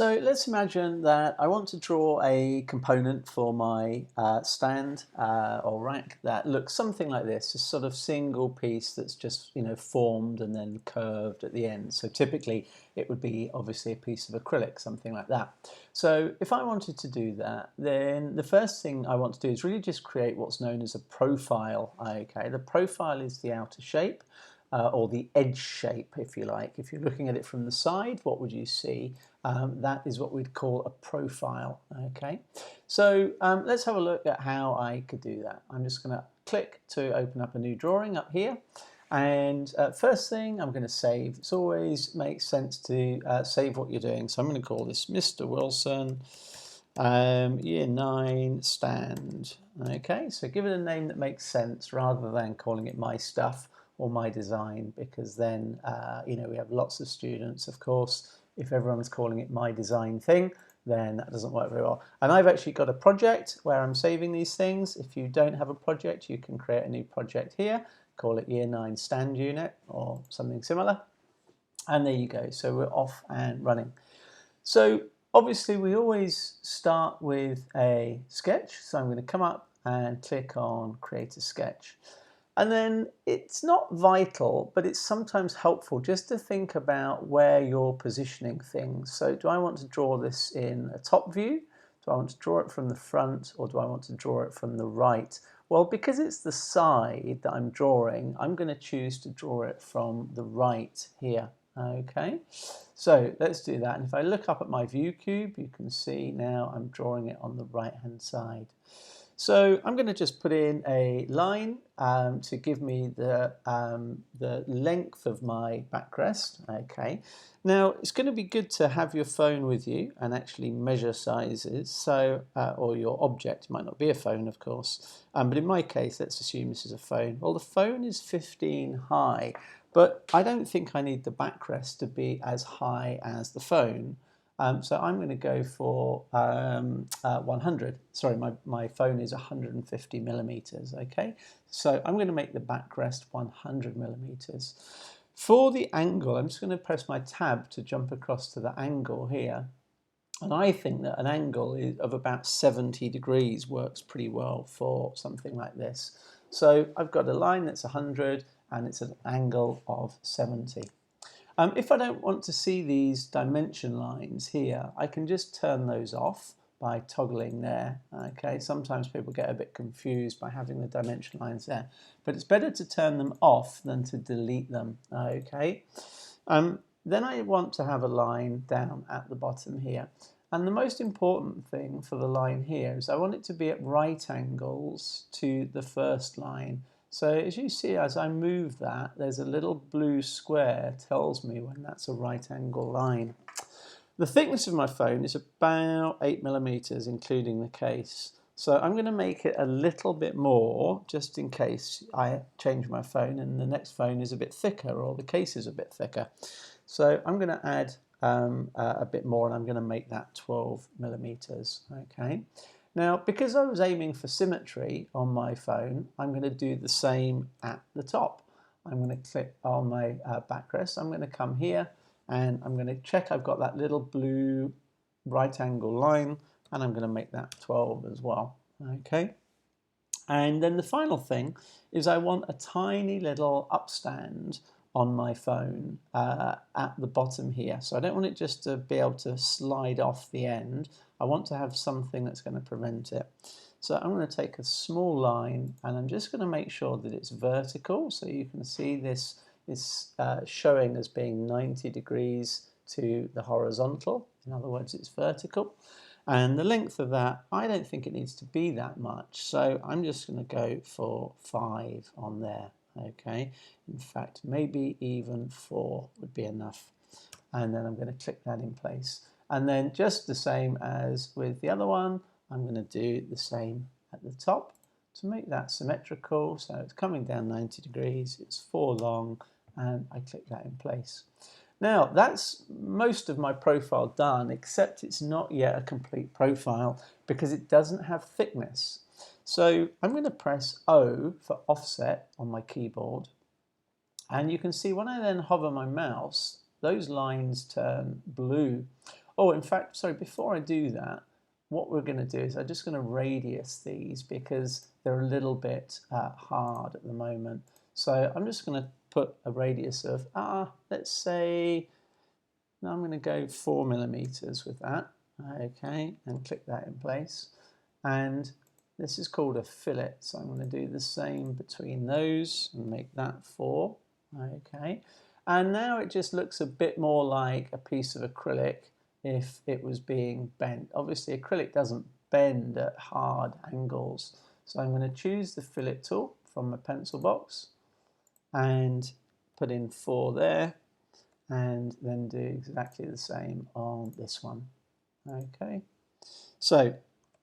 So let's imagine that I want to draw a component for my stand or rack that looks something like this, a sort of single piece that's just formed and then curved at the end. So typically it would be obviously a piece of acrylic, something like that. So if I wanted to do that, then the first thing I want to do is really just create what's known as a profile. Okay, the profile is the outer shape. Or the edge shape, if you like. If you're looking at it from the side, what would you see? That is what we'd call a profile. Okay, so let's have a look at how I could do that. I'm just going to click to open up a new drawing up here. And first thing I'm going to save. It always makes sense to save what you're doing. So I'm going to call this Mr. Wilson Year 9 Stand. Okay, so give it a name that makes sense rather than calling it My Stuff or My Design, because then we have lots of students, of course. If everyone's calling it My Design Thing, then that doesn't work very well. And I've actually got a project where I'm saving these things. If you don't have a project, you can create a new project here, call it Year 9 Stand Unit or something similar. And there you go. So we're off and running. So obviously we always start with a sketch. So I'm going to come up and click on Create a Sketch. And then it's not vital, but it's sometimes helpful just to think about where you're positioning things. So do I want to draw this in a top view? Do I want to draw it from the front, or do I want to draw it from the right? Well, because it's the side that I'm drawing, I'm going to choose to draw it from the right here. Okay, so let's do that. And if I look up at my view cube, you can see now I'm drawing it on the right hand side. So I'm going to just put in a line to give me the length of my backrest. Okay. Now it's going to be good to have your phone with you and actually measure sizes. So or your object, it might not be a phone, of course, but in my case, let's assume this is a phone. Well, the phone is 15 high, but I don't think I need the backrest to be as high as the phone. So I'm going to go for 100. Sorry, my phone is 150 millimeters. Okay, so I'm going to make the backrest 100 millimeters. For the angle, I'm just going to press my tab to jump across to the angle here. And I think that an angle of about 70 degrees works pretty well for something like this. So I've got a line that's 100 and it's an angle of 70. If I don't want to see these dimension lines here, I can just turn those off by toggling there. Okay, sometimes people get a bit confused by having the dimension lines there, but it's better to turn them off than to delete them. Okay, then I want to have a line down at the bottom here. And the most important thing for the line here is I want it to be at right angles to the first line. So as you see, as I move that, there's a little blue square tells me when that's a right angle line. The thickness of my phone is about 8 millimeters, including the case. So I'm going to make it a little bit more, just in case I change my phone and the next phone is a bit thicker or the case is a bit thicker. So I'm going to add a bit more, and I'm going to make that 12 millimeters. Okay. Now, because I was aiming for symmetry on my phone, I'm going to do the same at the top. I'm going to click on my backrest. I'm going to come here and I'm going to check I've got that little blue right angle line, and I'm going to make that 12 as well. Okay. And then the final thing is I want a tiny little upstand on my phone at the bottom here. So I don't want it just to be able to slide off the end. I want to have something that's going to prevent it. So I'm going to take a small line and I'm just going to make sure that it's vertical. So you can see this is showing as being 90 degrees to the horizontal. In other words, it's vertical. And the length of that, I don't think it needs to be that much. So I'm just going to go for 5 on there. Okay. In fact, maybe even 4 would be enough. And then I'm going to click that in place. And then just the same as with the other one, I'm going to do the same at the top to make that symmetrical. So it's coming down 90 degrees, it's 4 long, and I click that in place. Now that's most of my profile done, except it's not yet a complete profile because it doesn't have thickness. So I'm going to press O for offset on my keyboard, and you can see when I then hover my mouse, those lines turn blue. Oh, in fact, sorry, before I do that, what we're going to do is I'm just going to radius these because they're a little bit hard at the moment. So I'm just going to put a radius of, let's say, now I'm going to go 4 millimeters with that. Okay, and click that in place. And this is called a fillet. So I'm going to do the same between those and make that 4. Okay, and now it just looks a bit more like a piece of acrylic if it was being bent. Obviously, acrylic doesn't bend at hard angles. So I'm going to choose the fillet tool from my pencil box and put in 4 there, and then do exactly the same on this one. Okay, so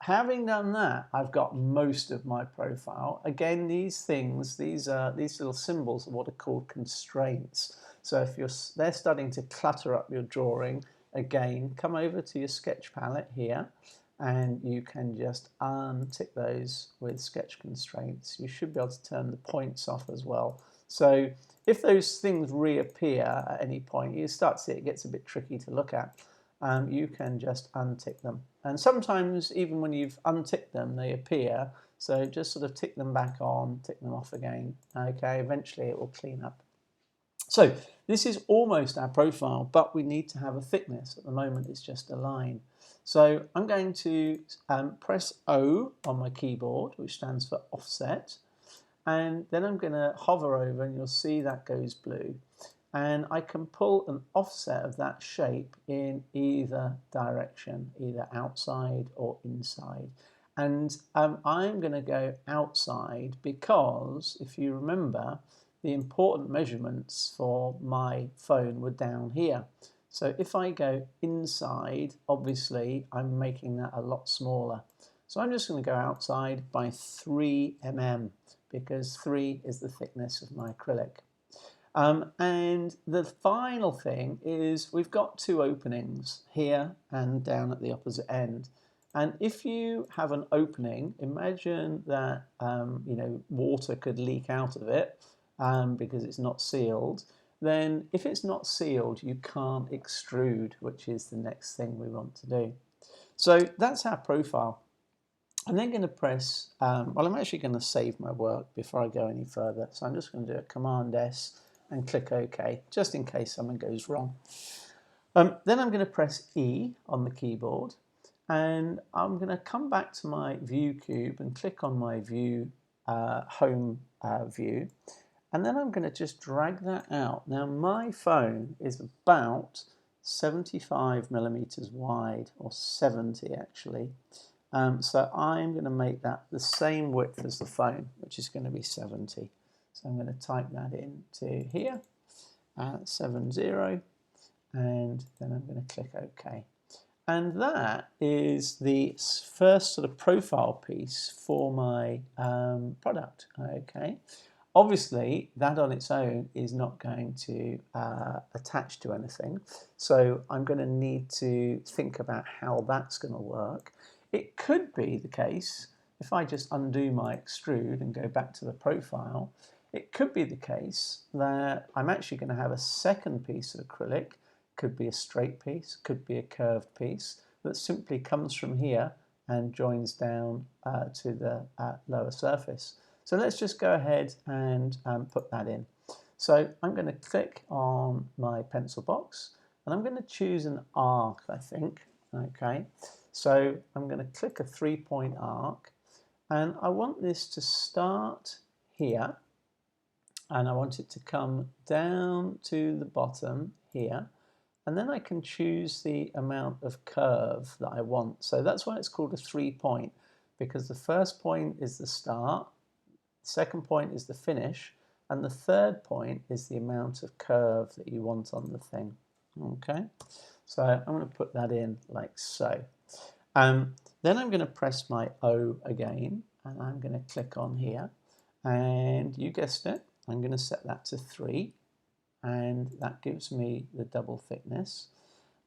having done that, I've got most of my profile. Again, these things, these little symbols are what are called constraints. So if they're starting to clutter up your drawing, again, come over to your sketch palette here, and you can just untick those with sketch constraints. You should be able to turn the points off as well. So if those things reappear at any point, you start to see it gets a bit tricky to look at. You can just untick them. And sometimes even when you've unticked them, they appear. So just sort of tick them back on, tick them off again. Okay, eventually it will clean up. So this is almost our profile, but we need to have a thickness. At the moment, it's just a line. So I'm going to press O on my keyboard, which stands for offset. And then I'm going to hover over, and you'll see that goes blue. And I can pull an offset of that shape in either direction, either outside or inside. And I'm going to go outside because, if you remember, the important measurements for my phone were down here. So if I go inside, obviously I'm making that a lot smaller. So I'm just going to go outside by 3 mm because 3 is the thickness of my acrylic. And the final thing is we've got 2 openings here and down at the opposite end. And if you have an opening, imagine that water could leak out of it because it's not sealed. Then if it's not sealed, you can't extrude, which is the next thing we want to do. So that's our profile. I'm then going to press, well, I'm actually going to save my work before I go any further. So I'm just going to do a Command S and click OK, just in case something goes wrong. Then I'm going to press E on the keyboard, and I'm going to come back to my view cube and click on my view home view, and then I'm going to just drag that out. Now my phone is about 75 millimeters wide, or 70 actually. So I'm going to make that the same width as the phone, which is going to be 70. So I'm going to type that into here, 70, and then I'm going to click OK. And that is the first sort of profile piece for my product. Okay. Obviously, that on its own is not going to attach to anything. So I'm going to need to think about how that's going to work. It could be the case, if I just undo my extrude and go back to the profile, it could be the case that I'm actually going to have a second piece of acrylic, could be a straight piece, could be a curved piece, that simply comes from here and joins down to the lower surface. So let's just go ahead and put that in. So I'm going to click on my pencil box, and I'm going to choose an arc, I think. Okay, so I'm going to click a 3-point arc, and I want this to start here, and I want it to come down to the bottom here, and then I can choose the amount of curve that I want. So that's why it's called a 3-point, because the first point is the start, the second point is the finish, and the third point is the amount of curve that you want on the thing. Okay, so I'm going to put that in like so. Then I'm going to press my O again, and I'm going to click on here, and you guessed it, I'm going to set that to 3, and that gives me the double thickness.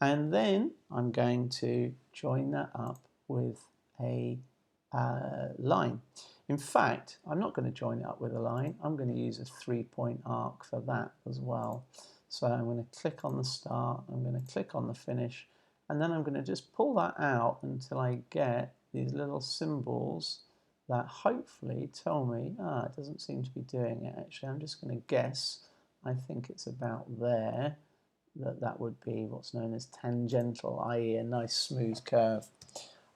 And then I'm going to join that up with a line. In fact, I'm not going to join it up with a line. I'm going to use a 3-point arc for that as well. So I'm going to click on the start, I'm going to click on the finish, and then I'm going to just pull that out until I get these little symbols that hopefully tell me, it doesn't seem to be doing it actually. I'm just going to guess. I think it's about there. That would be what's known as tangential, i.e. a nice smooth curve.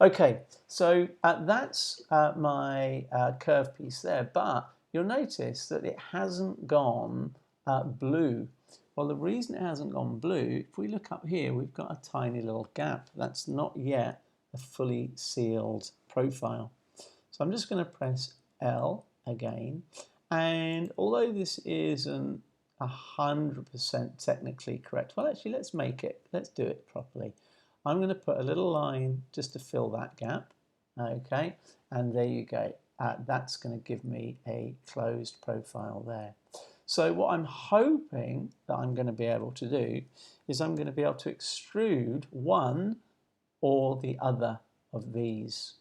Okay, so that's my curve piece there, but you'll notice that it hasn't gone blue. Well, the reason it hasn't gone blue, if we look up here, we've got a tiny little gap. That's not yet a fully sealed profile. So I'm just going to press L again, and although this isn't 100% technically correct, well, actually, let's do it properly. I'm going to put a little line just to fill that gap, okay, and there you go. That's going to give me a closed profile there. So what I'm hoping that I'm going to be able to do is I'm going to be able to extrude one or the other of these.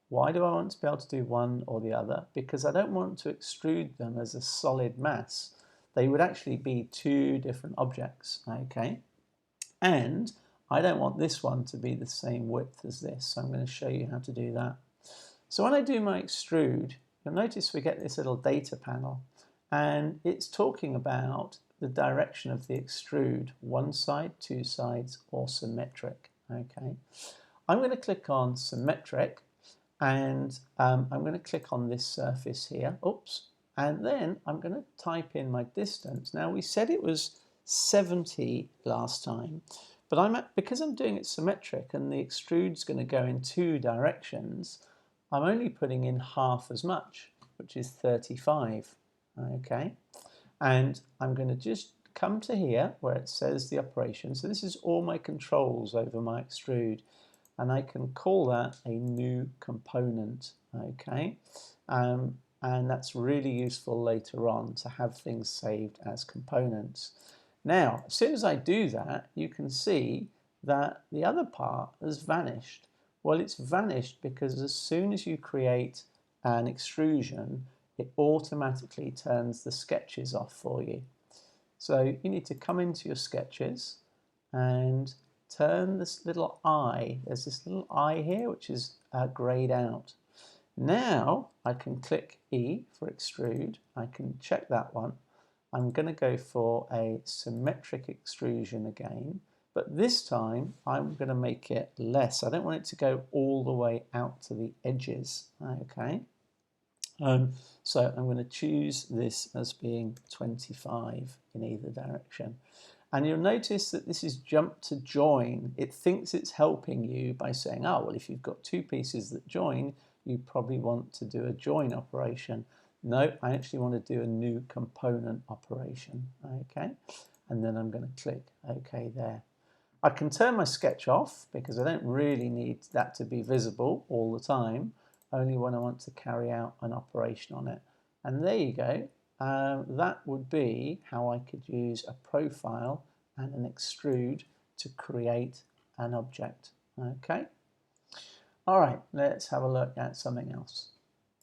Why do I want to be able to do one or the other? Because I don't want to extrude them as a solid mass. They would actually be two different objects, okay? And I don't want this one to be the same width as this, so I'm going to show you how to do that. So when I do my extrude, you'll notice we get this little data panel, and it's talking about the direction of the extrude, one side, two sides, or symmetric, okay? I'm going to click on symmetric, and I'm going to click on this surface here, oops, and then I'm going to type in my distance. Now we said it was 70 last time, but because I'm doing it symmetric and the extrude's going to go in two directions, I'm only putting in half as much, which is 35, okay? And I'm going to just come to here where it says the operation. So this is all my controls over my extrude, and I can call that a new component, okay? And that's really useful later on to have things saved as components. Now, as soon as I do that, you can see that the other part has vanished. Well, it's vanished because as soon as you create an extrusion, it automatically turns the sketches off for you. So you need to come into your sketches and turn this little eye. There's this little eye here which is grayed out. Now I can click E for extrude. I can check that one. I'm going to go for a symmetric extrusion again, but this time I'm going to make it less. I don't want it to go all the way out to the edges, okay? So I'm going to choose this as being 25 in either direction. And you'll notice that this is jump to join. It thinks it's helping you by saying, oh, well, if you've got two pieces that join, you probably want to do a join operation. No, I actually want to do a new component operation, okay? And then I'm going to click OK there. I can turn my sketch off because I don't really need that to be visible all the time, only when I want to carry out an operation on it. And there you go. That would be how I could use a profile and an extrude to create an object. Okay. All right, let's have a look at something else.